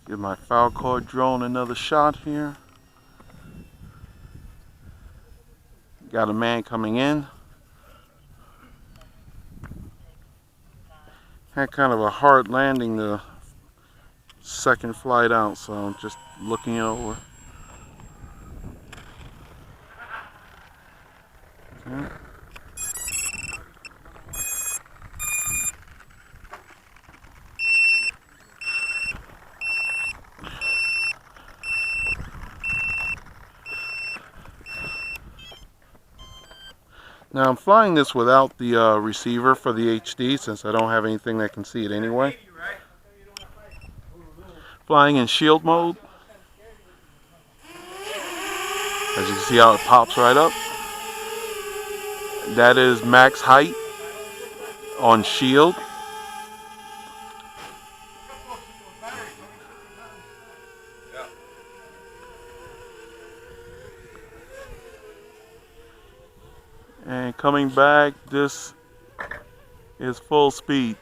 Give my Falcore drone another shot here. Got a man coming in. Had kind of a hard landing the second flight out, so I'm just looking it over. Okay. Now I'm flying this without the receiver for the HD since I don't have anything that can see it anyway. Flying in shield mode. As you can see how it pops right up. That is max height on shield. And coming back, this is full speed.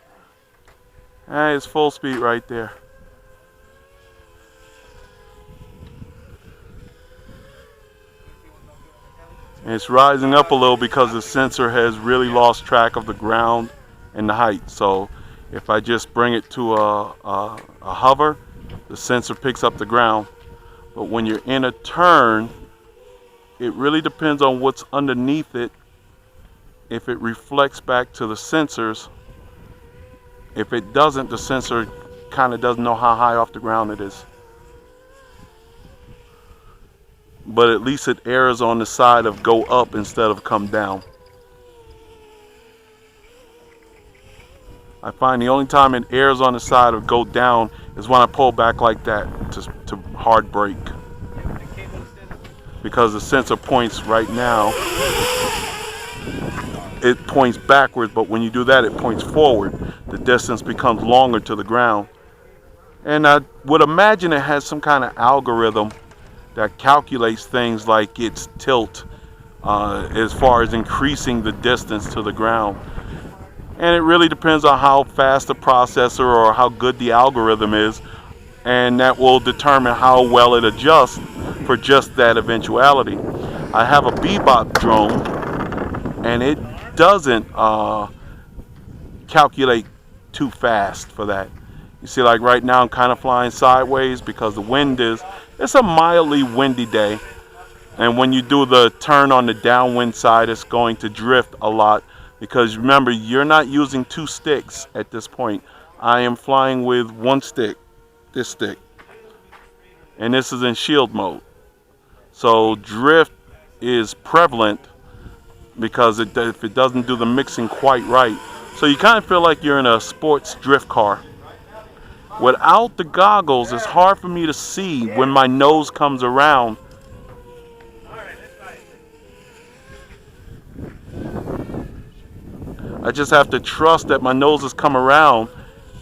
That is full speed right there. And it's rising up a little because the sensor has really lost track of the ground and the height. So if I just bring it to a hover, the sensor picks up the ground. But when you're in a turn, it really depends on what's underneath it. If it reflects back to the sensors, if it doesn't, the sensor kind of doesn't know how high off the ground it is. But at least it errs on the side of go up instead of come down. I find the only time it errs on the side of go down is when I pull back like that to hard brake. Because the sensor points right now, it points backwards, but when you do that, it points forward. The distance becomes longer to the ground. And I would imagine it has some kind of algorithm that calculates things like its tilt as far as increasing the distance to the ground. And it really depends on how fast the processor or how good the algorithm is, and that will determine how well it adjusts for just that eventuality. I have a Bebop drone, and it doesn't calculate too fast for that. You see, like right now I'm kind of flying sideways because the wind it's a mildly windy day, and when you do the turn on the downwind side, it's going to drift a lot because remember, you're not using two sticks at this point. I am flying with one stick, this stick, and this is in shield mode. So drift is prevalent because if it doesn't do the mixing quite right. So you kind of feel like you're in a sports drift car. Without the goggles, it's hard for me to see when my nose comes around. I just have to trust that my nose has come around,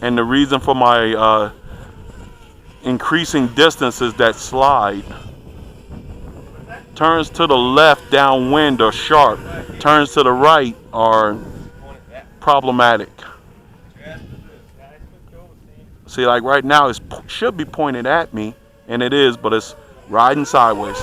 and the reason for my increasing distance is that slide. Turns to the left downwind are sharp. Turns to the right are problematic. See, like right now, it should be pointed at me, and it is, but it's riding sideways.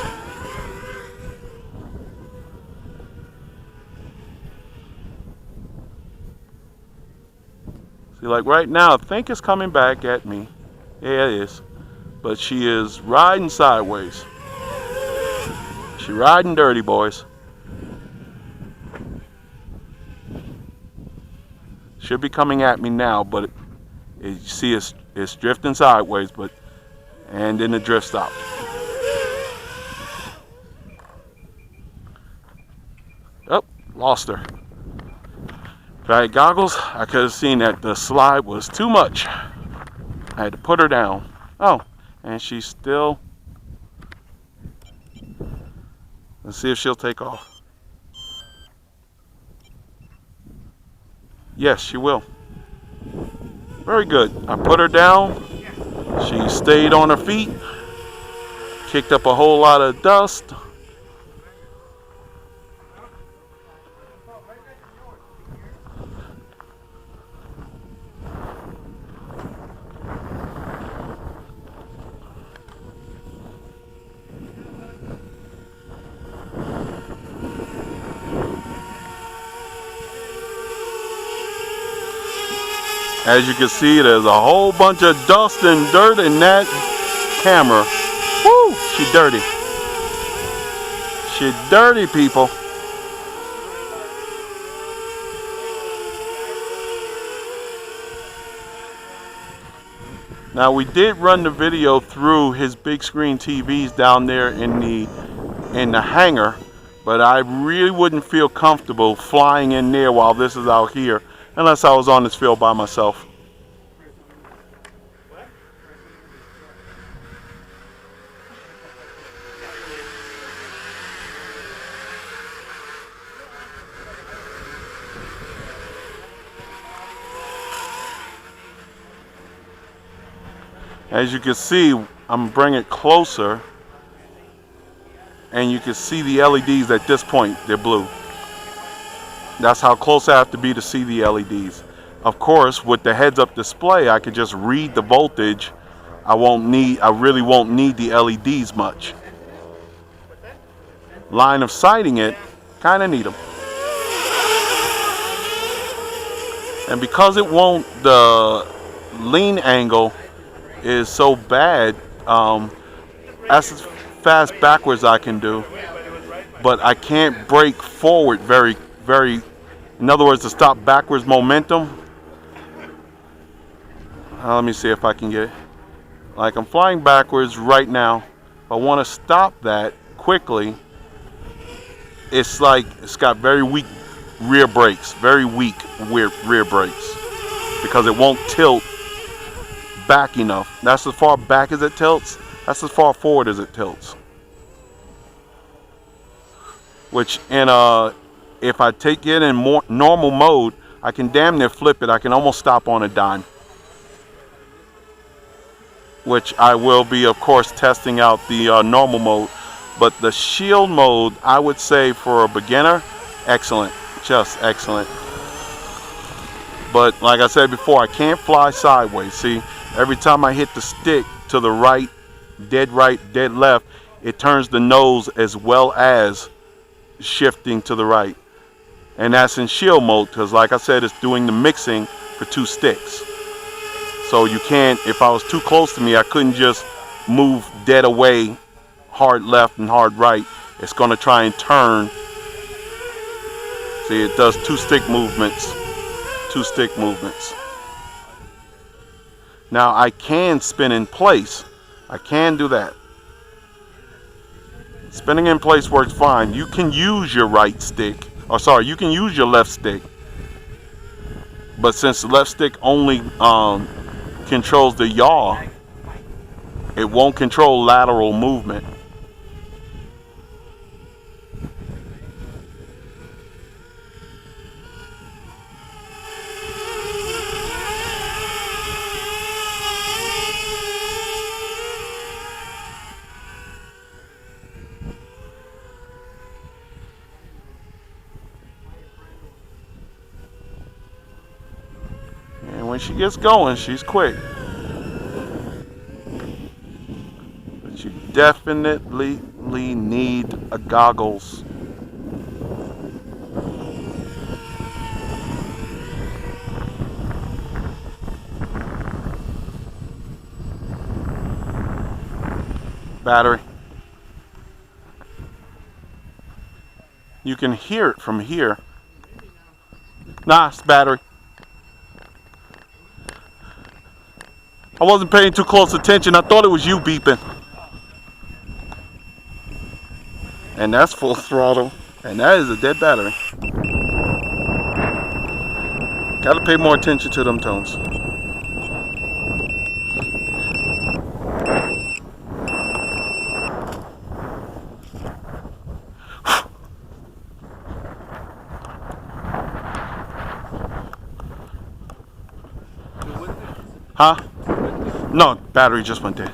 See, like right now, I think it's coming back at me. Yeah, it is. But she is riding sideways. She riding dirty, boys. Should be coming at me now, but you see it's drifting sideways, and then the drift stopped. Oh, lost her. If I had goggles, I could have seen that the slide was too much. I had to put her down. Oh, and she's still. Let's see if she'll take off. Yes, she will. Very good. I put her down. She stayed on her feet. Kicked up a whole lot of dust. As you can see, there's a whole bunch of dust and dirt in that camera. Woo! She dirty. She dirty, people. Now we did run the video through his big screen TVs down there in the hangar, but I really wouldn't feel comfortable flying in there while this is out here unless I was on this field by myself. As you can see, I'm bringing it closer, and you can see the LEDs at this point, they're blue. That's how close I have to be to see the LEDs. Of course, with the heads-up display, I could just read the voltage. I really won't need the LEDs much. Line of sighting it, kind of need them. And because it won't, the lean angle is so bad, that's as fast backwards I can do, but I can't brake forward very, in other words, to stop backwards momentum. Let me see if I can get it. Like, I'm flying backwards right now. If I want to stop that quickly, it's like it's got very weak rear brakes, very weak rear brakes, because it won't tilt back enough. That's as far back as it tilts. That's as far forward as it tilts. Which, if I take it in more normal mode, I can damn near flip it. I can almost stop on a dime. Which I will be, of course, testing out the normal mode. But the shield mode, I would say for a beginner, excellent, just excellent. But like I said before, I can't fly sideways. See? Every time I hit the stick to the right, dead left, it turns the nose as well as shifting to the right. And that's in shield mode, because like I said, it's doing the mixing for two sticks. So you can't, if I was too close to me, I couldn't just move dead away, hard left and hard right. It's going to try and turn. See, it does two stick movements. Now I can spin in place. I can do that. Spinning in place works fine. You can use your right stick, or sorry, you can use your left stick. But since the left stick only controls the yaw, it won't control lateral movement. When she gets going, she's quick. But you definitely need a goggles. Battery. You can hear it from here. Nah, it's battery. I wasn't paying too close attention. I thought it was you beeping. And that's full throttle. And that is a dead battery. Gotta pay more attention to them tones. Huh? No, battery just went dead.